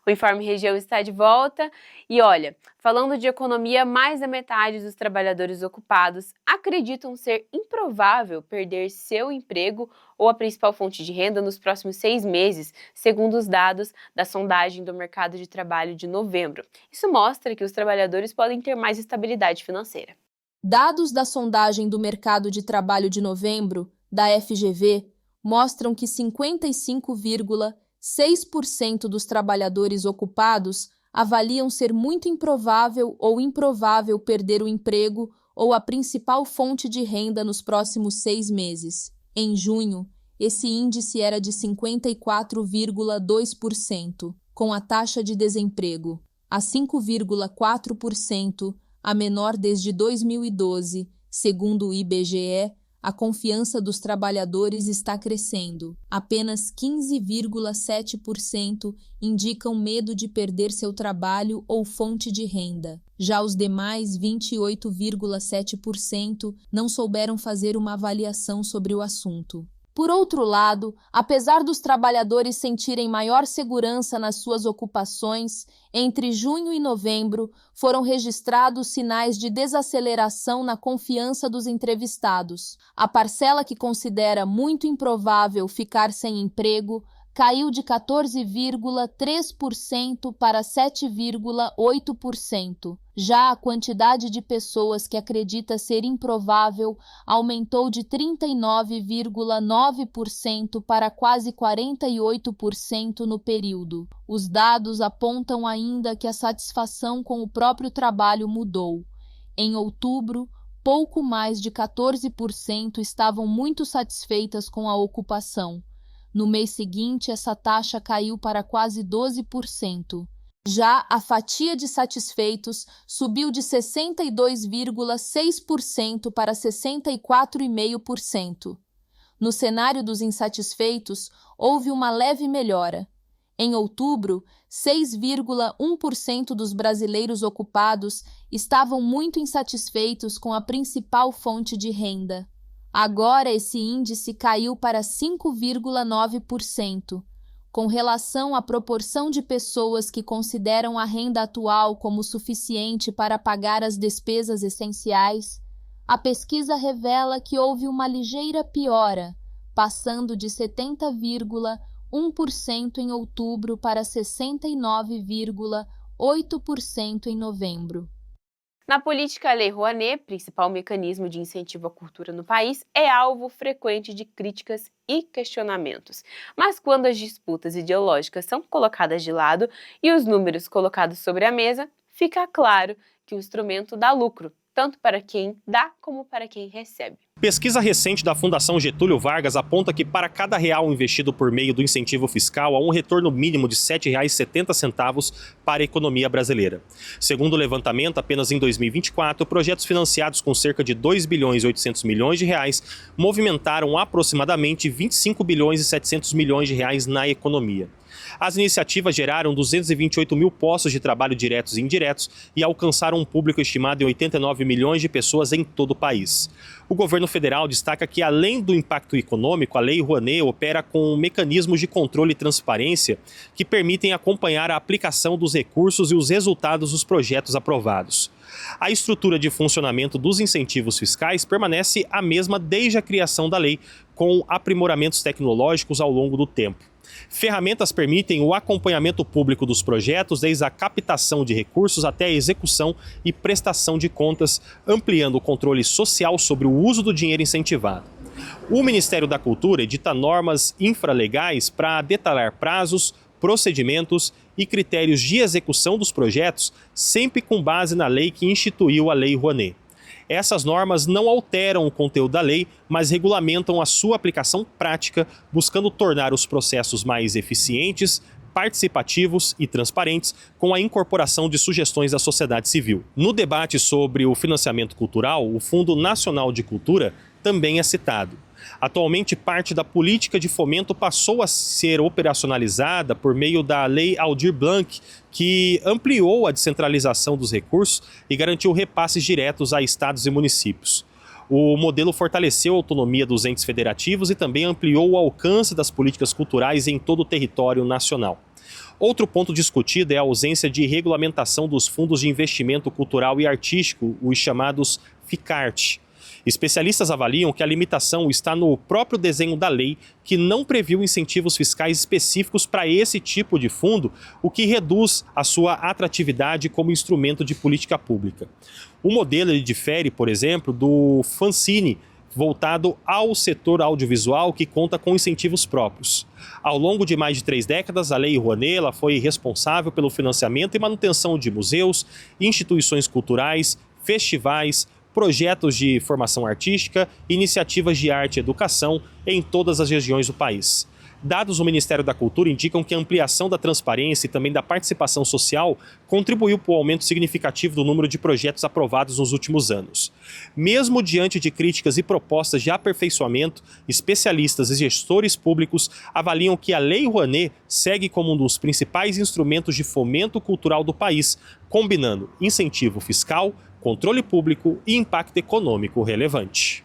O Informe Região está de volta e olha, falando de economia, mais da metade dos trabalhadores ocupados acreditam ser improvável perder seu emprego ou a principal fonte de renda nos próximos 6 meses, segundo os dados da sondagem do mercado de trabalho de novembro. Isso mostra que os trabalhadores podem ter mais estabilidade financeira. Dados da sondagem do mercado de trabalho de novembro, da FGV, mostram que 55,6% dos trabalhadores ocupados avaliam ser muito improvável ou improvável perder o emprego ou a principal fonte de renda nos próximos 6 meses. Em junho, esse índice era de 54,2%, com a taxa de desemprego a 5,4%, a menor desde 2012, segundo o IBGE. A confiança dos trabalhadores está crescendo. Apenas 15,7% indicam medo de perder seu trabalho ou fonte de renda. Já os demais 28,7% não souberam fazer uma avaliação sobre o assunto. Por outro lado, apesar dos trabalhadores sentirem maior segurança nas suas ocupações, entre junho e novembro foram registrados sinais de desaceleração na confiança dos entrevistados. A parcela que considera muito improvável ficar sem emprego caiu de 14,3% para 7,8%. Já a quantidade de pessoas que acredita ser improvável aumentou de 39,9% para quase 48% no período. Os dados apontam ainda que a satisfação com o próprio trabalho mudou. Em outubro, pouco mais de 14% estavam muito satisfeitas com a ocupação. No mês seguinte, essa taxa caiu para quase 12%. Já a fatia de satisfeitos subiu de 62,6% para 64,5%. No cenário dos insatisfeitos, houve uma leve melhora. Em outubro, 6,1% dos brasileiros ocupados estavam muito insatisfeitos com a principal fonte de renda. Agora, esse índice caiu para 5,9%. Com relação à proporção de pessoas que consideram a renda atual como suficiente para pagar as despesas essenciais, a pesquisa revela que houve uma ligeira piora, passando de 70,1% em outubro para 69,8% em novembro. Na política, a Lei Rouanet, principal mecanismo de incentivo à cultura no país, é alvo frequente de críticas e questionamentos. Mas quando as disputas ideológicas são colocadas de lado e os números colocados sobre a mesa, fica claro que o instrumento dá lucro, tanto para quem dá como para quem recebe. Pesquisa recente da Fundação Getúlio Vargas aponta que para cada real investido por meio do incentivo fiscal há um retorno mínimo de R$ 7,70 para a economia brasileira. Segundo o levantamento, apenas em 2024, projetos financiados com cerca de R$ 2 bilhões e 800 milhões de reais movimentaram aproximadamente R$ 25 bilhões e 700 milhões de reais na economia. As iniciativas geraram 228 mil postos de trabalho diretos e indiretos e alcançaram um público estimado em 89 milhões de pessoas em todo o país. O governo federal destaca que, além do impacto econômico, a Lei Rouanet opera com mecanismos de controle e transparência que permitem acompanhar a aplicação dos recursos e os resultados dos projetos aprovados. A estrutura de funcionamento dos incentivos fiscais permanece a mesma desde a criação da lei, com aprimoramentos tecnológicos ao longo do tempo. Ferramentas permitem o acompanhamento público dos projetos, desde a captação de recursos até a execução e prestação de contas, ampliando o controle social sobre o uso do dinheiro incentivado. O Ministério da Cultura edita normas infralegais para detalhar prazos, procedimentos e critérios de execução dos projetos, sempre com base na lei que instituiu a Lei Rouanet. Essas normas não alteram o conteúdo da lei, mas regulamentam a sua aplicação prática, buscando tornar os processos mais eficientes, participativos e transparentes, com a incorporação de sugestões da sociedade civil. No debate sobre o financiamento cultural, o Fundo Nacional de Cultura também é citado. Atualmente, parte da política de fomento passou a ser operacionalizada por meio da Lei Aldir Blanc, que ampliou a descentralização dos recursos e garantiu repasses diretos a estados e municípios. O modelo fortaleceu a autonomia dos entes federativos e também ampliou o alcance das políticas culturais em todo o território nacional. Outro ponto discutido é a ausência de regulamentação dos fundos de investimento cultural e artístico, os chamados FICART. Especialistas avaliam que a limitação está no próprio desenho da lei, que não previu incentivos fiscais específicos para esse tipo de fundo, o que reduz a sua atratividade como instrumento de política pública. O modelo ele difere, por exemplo, do Fancine, voltado ao setor audiovisual, que conta com incentivos próprios. Ao longo de mais de 3 décadas, a Lei Rouanet ela foi responsável pelo financiamento e manutenção de museus, instituições culturais, festivais, projetos de formação artística e iniciativas de arte e educação em todas as regiões do país. Dados do Ministério da Cultura indicam que a ampliação da transparência e também da participação social contribuiu para o aumento significativo do número de projetos aprovados nos últimos anos. Mesmo diante de críticas e propostas de aperfeiçoamento, especialistas e gestores públicos avaliam que a Lei Rouanet segue como um dos principais instrumentos de fomento cultural do país, combinando incentivo fiscal, controle público e impacto econômico relevante.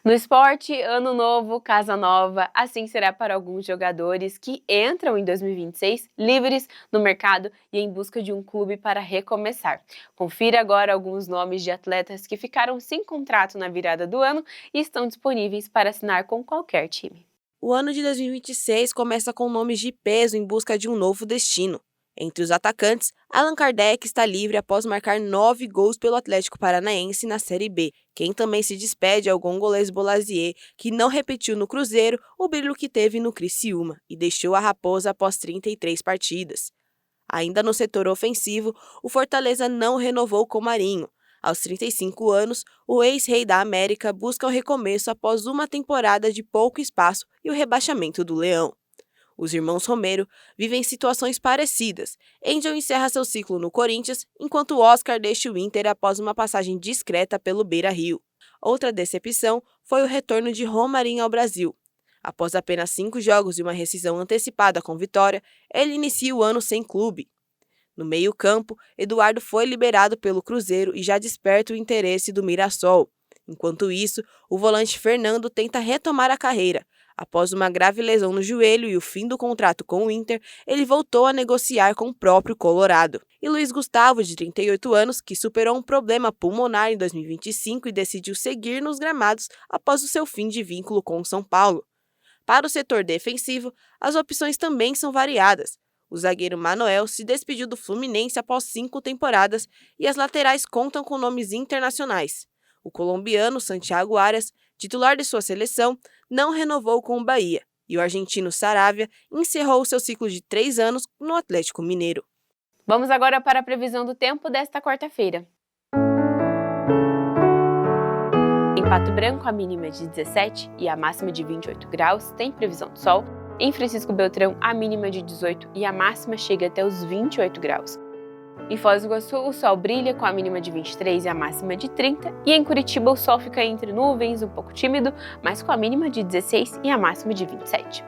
No esporte, ano novo, casa nova, assim será para alguns jogadores que entram em 2026 livres no mercado e em busca de um clube para recomeçar. Confira agora alguns nomes de atletas que ficaram sem contrato na virada do ano e estão disponíveis para assinar com qualquer time. O ano de 2026 começa com nomes de peso em busca de um novo destino. Entre os atacantes, Allan Kardec está livre após marcar 9 gols pelo Atlético Paranaense na Série B. Quem também se despede é o congolês Bolasie, que não repetiu no Cruzeiro o brilho que teve no Criciúma e deixou a Raposa após 33 partidas. Ainda no setor ofensivo, o Fortaleza não renovou com Marinho. Aos 35 anos, o ex-rei da América busca o recomeço após uma temporada de pouco espaço e o rebaixamento do Leão. Os irmãos Romero vivem situações parecidas. Angel encerra seu ciclo no Corinthians, enquanto Oscar deixa o Inter após uma passagem discreta pelo Beira-Rio. Outra decepção foi o retorno de Romarinho ao Brasil. Após apenas 5 jogos e uma rescisão antecipada com Vitória, ele inicia o ano sem clube. No meio-campo, Eduardo foi liberado pelo Cruzeiro e já desperta o interesse do Mirassol. Enquanto isso, o volante Fernando tenta retomar a carreira. Após uma grave lesão no joelho e o fim do contrato com o Inter, ele voltou a negociar com o próprio Colorado. E Luiz Gustavo, de 38 anos, que superou um problema pulmonar em 2025 e decidiu seguir nos gramados após o seu fim de vínculo com o São Paulo. Para o setor defensivo, as opções também são variadas. O zagueiro Manuel se despediu do Fluminense após 5 temporadas e as laterais contam com nomes internacionais. O colombiano Santiago Arias, titular de sua seleção, não renovou com o Bahia, e o argentino Saravia encerrou seu ciclo de 3 anos no Atlético Mineiro. Vamos agora para a previsão do tempo desta quarta-feira. Em Pato Branco, a mínima é de 17 e a máxima de 28 graus, tem previsão de sol. Em Francisco Beltrão, a mínima é de 18 e a máxima chega até os 28 graus. Em Foz do Iguaçu, o sol brilha com a mínima de 23 e a máxima de 30. E em Curitiba, o sol fica entre nuvens, um pouco tímido, mas com a mínima de 16 e a máxima de 27.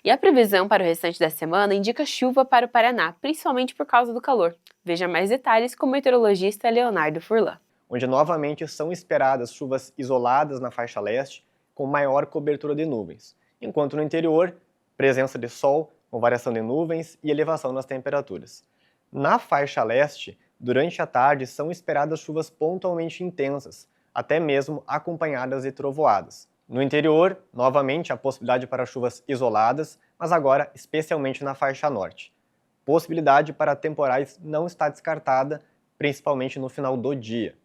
E a previsão para o restante da semana indica chuva para o Paraná, principalmente por causa do calor. Veja mais detalhes com o meteorologista Leonardo Furlan. Onde novamente são esperadas chuvas isoladas na faixa leste, com maior cobertura de nuvens. Enquanto no interior, presença de sol, com variação de nuvens e elevação nas temperaturas. Na faixa leste, durante a tarde são esperadas chuvas pontualmente intensas, até mesmo acompanhadas de trovoadas. No interior, novamente a possibilidade para chuvas isoladas, mas agora especialmente na faixa norte. Possibilidade para temporais não está descartada, principalmente no final do dia.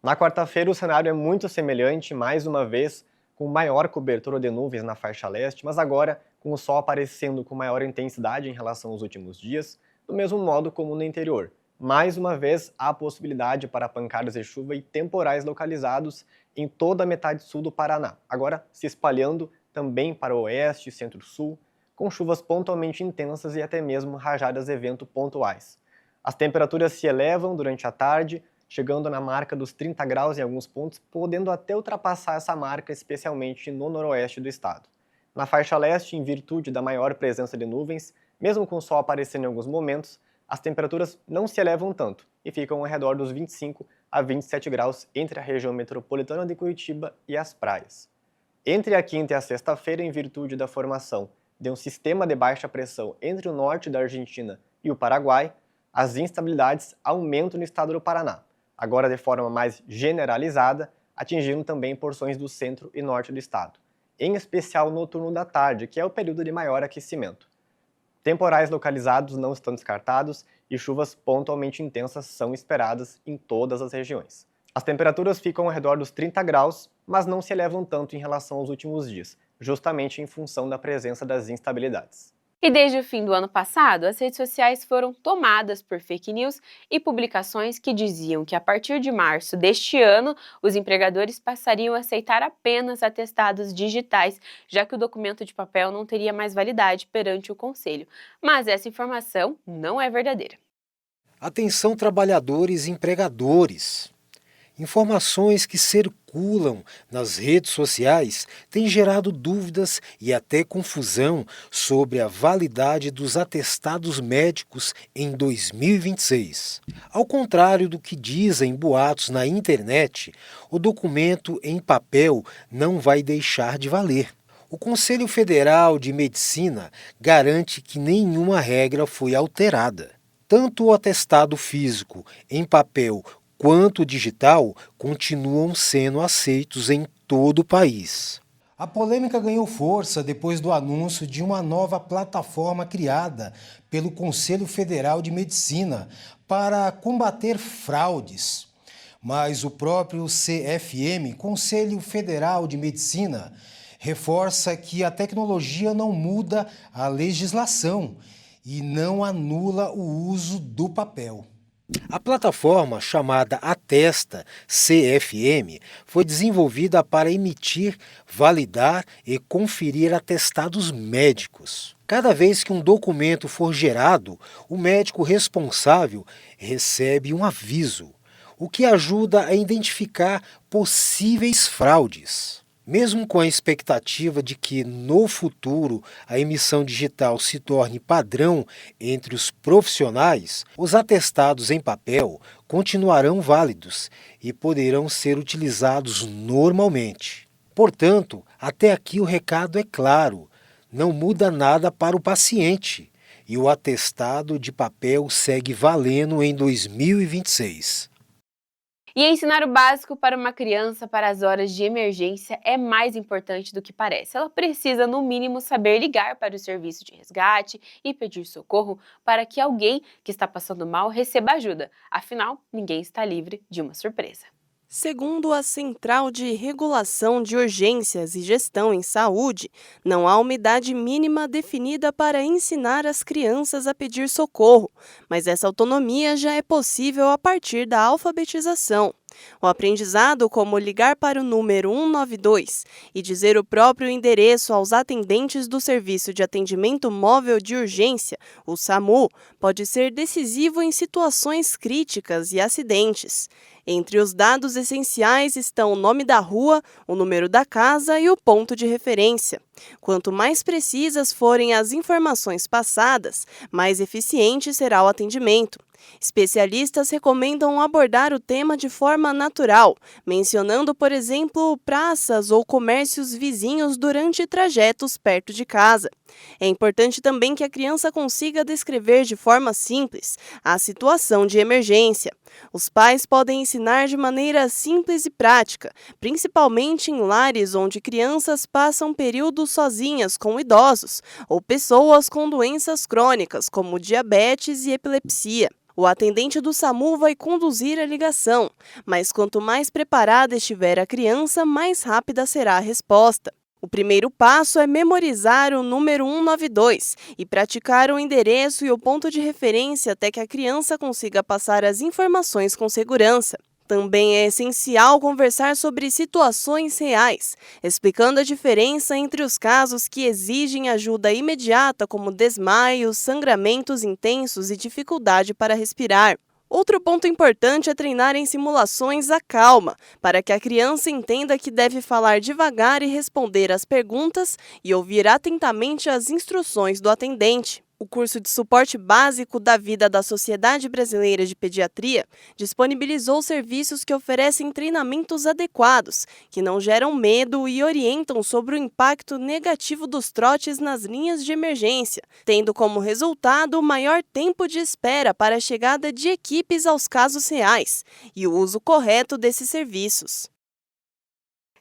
Na quarta-feira o cenário é muito semelhante, mais uma vez, com maior cobertura de nuvens na faixa leste, mas agora com o sol aparecendo com maior intensidade em relação aos últimos dias, do mesmo modo como no interior. Mais uma vez, há possibilidade para pancadas de chuva e temporais localizados em toda a metade sul do Paraná, agora se espalhando também para o oeste e centro-sul, com chuvas pontualmente intensas e até mesmo rajadas de vento pontuais. As temperaturas se elevam durante a tarde, chegando na marca dos 30 graus em alguns pontos, podendo até ultrapassar essa marca, especialmente no noroeste do estado. Na faixa leste, em virtude da maior presença de nuvens, mesmo com o sol aparecendo em alguns momentos, as temperaturas não se elevam tanto e ficam ao redor dos 25 a 27 graus entre a região metropolitana de Curitiba e as praias. Entre a quinta e a sexta-feira, em virtude da formação de um sistema de baixa pressão entre o norte da Argentina e o Paraguai, as instabilidades aumentam no estado do Paraná, agora de forma mais generalizada, atingindo também porções do centro e norte do estado, em especial no turno da tarde, que é o período de maior aquecimento. Temporais localizados não estão descartados e chuvas pontualmente intensas são esperadas em todas as regiões. As temperaturas ficam ao redor dos 30 graus, mas não se elevam tanto em relação aos últimos dias, justamente em função da presença das instabilidades. E desde o fim do ano passado, as redes sociais foram tomadas por fake news e publicações que diziam que a partir de março deste ano, os empregadores passariam a aceitar apenas atestados digitais, já que o documento de papel não teria mais validade perante o Conselho. Mas essa informação não é verdadeira. Atenção, trabalhadores e empregadores. Informações que circulam nas redes sociais têm gerado dúvidas e até confusão sobre a validade dos atestados médicos em 2026. Ao contrário do que dizem boatos na internet, o documento em papel não vai deixar de valer. O Conselho Federal de Medicina garante que nenhuma regra foi alterada. Tanto o atestado físico em papel quanto digital continuam sendo aceitos em todo o país. A polêmica ganhou força depois do anúncio de uma nova plataforma criada pelo Conselho Federal de Medicina para combater fraudes. Mas o próprio CFM, Conselho Federal de Medicina, reforça que a tecnologia não muda a legislação e não anula o uso do papel. A plataforma chamada Atesta CFM foi desenvolvida para emitir, validar e conferir atestados médicos. Cada vez que um documento for gerado, o médico responsável recebe um aviso, o que ajuda a identificar possíveis fraudes. Mesmo com a expectativa de que, no futuro, a emissão digital se torne padrão entre os profissionais, os atestados em papel continuarão válidos e poderão ser utilizados normalmente. Portanto, até aqui o recado é claro: não muda nada para o paciente e o atestado de papel segue valendo em 2026. E ensinar o básico para uma criança para as horas de emergência é mais importante do que parece. Ela precisa, no mínimo, saber ligar para o serviço de resgate e pedir socorro para que alguém que está passando mal receba ajuda. Afinal, ninguém está livre de uma surpresa. Segundo a Central de Regulação de Urgências e Gestão em Saúde, não há uma idade mínima definida para ensinar as crianças a pedir socorro, mas essa autonomia já é possível a partir da alfabetização. O aprendizado, como ligar para o número 192 e dizer o próprio endereço aos atendentes do Serviço de Atendimento Móvel de Urgência, o SAMU, pode ser decisivo em situações críticas e acidentes. Entre os dados essenciais estão o nome da rua, o número da casa e o ponto de referência. Quanto mais precisas forem as informações passadas, mais eficiente será o atendimento. Especialistas recomendam abordar o tema de forma natural, mencionando, por exemplo, praças ou comércios vizinhos durante trajetos perto de casa. É importante também que a criança consiga descrever de forma simples a situação de emergência. Os pais podem ensinar de maneira simples e prática, principalmente em lares onde crianças passam períodos sozinhas com idosos ou pessoas com doenças crônicas, como diabetes e epilepsia. O atendente do SAMU vai conduzir a ligação, mas quanto mais preparada estiver a criança, mais rápida será a resposta. O primeiro passo é memorizar o número 192 e praticar o endereço e o ponto de referência até que a criança consiga passar as informações com segurança. Também é essencial conversar sobre situações reais, explicando a diferença entre os casos que exigem ajuda imediata, como desmaios, sangramentos intensos e dificuldade para respirar. Outro ponto importante é treinar em simulações a calma, para que a criança entenda que deve falar devagar e responder às perguntas e ouvir atentamente as instruções do atendente. O curso de suporte básico da vida da Sociedade Brasileira de Pediatria disponibilizou serviços que oferecem treinamentos adequados, que não geram medo e orientam sobre o impacto negativo dos trotes nas linhas de emergência, tendo como resultado maior tempo de espera para a chegada de equipes aos casos reais e o uso correto desses serviços.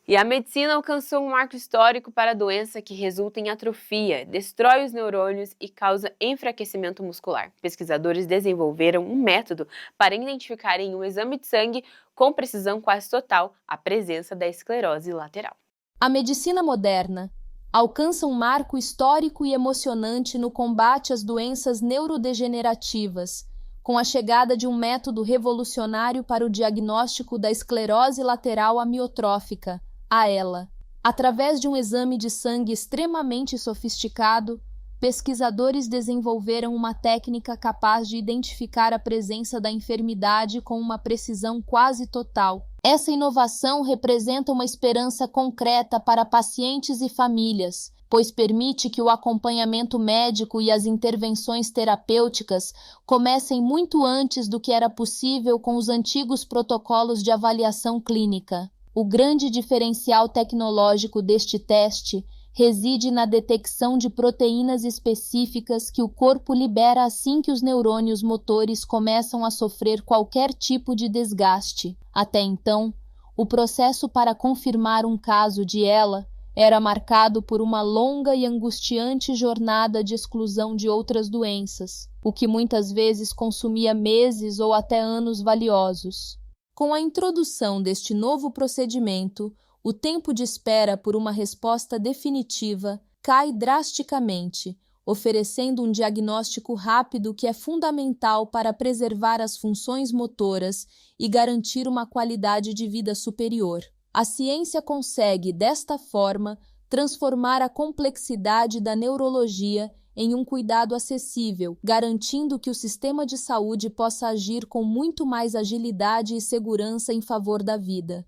E a medicina alcançou um marco histórico para a doença que resulta em atrofia, destrói os neurônios e causa enfraquecimento muscular. Pesquisadores desenvolveram um método para identificar em um exame de sangue, com precisão quase total, a presença da esclerose lateral. A medicina moderna alcança um marco histórico e emocionante no combate às doenças neurodegenerativas, com a chegada de um método revolucionário para o diagnóstico da esclerose lateral amiotrófica, a ELA. Através de um exame de sangue extremamente sofisticado, pesquisadores desenvolveram uma técnica capaz de identificar a presença da enfermidade com uma precisão quase total. Essa inovação representa uma esperança concreta para pacientes e famílias, pois permite que o acompanhamento médico e as intervenções terapêuticas comecem muito antes do que era possível com os antigos protocolos de avaliação clínica. O grande diferencial tecnológico deste teste reside na detecção de proteínas específicas que o corpo libera assim que os neurônios motores começam a sofrer qualquer tipo de desgaste. Até então, o processo para confirmar um caso de ELA era marcado por uma longa e angustiante jornada de exclusão de outras doenças, o que muitas vezes consumia meses ou até anos valiosos. Com a introdução deste novo procedimento, o tempo de espera por uma resposta definitiva cai drasticamente, oferecendo um diagnóstico rápido que é fundamental para preservar as funções motoras e garantir uma qualidade de vida superior. A ciência consegue, desta forma, transformar a complexidade da neurologia em um cuidado acessível, garantindo que o sistema de saúde possa agir com muito mais agilidade e segurança em favor da vida.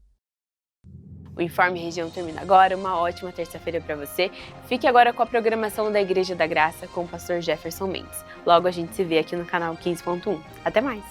O Informe Região termina agora. Uma ótima terça-feira para você. Fique agora com a programação da Igreja da Graça com o pastor Jefferson Mendes. Logo a gente se vê aqui no canal 15.1. Até mais!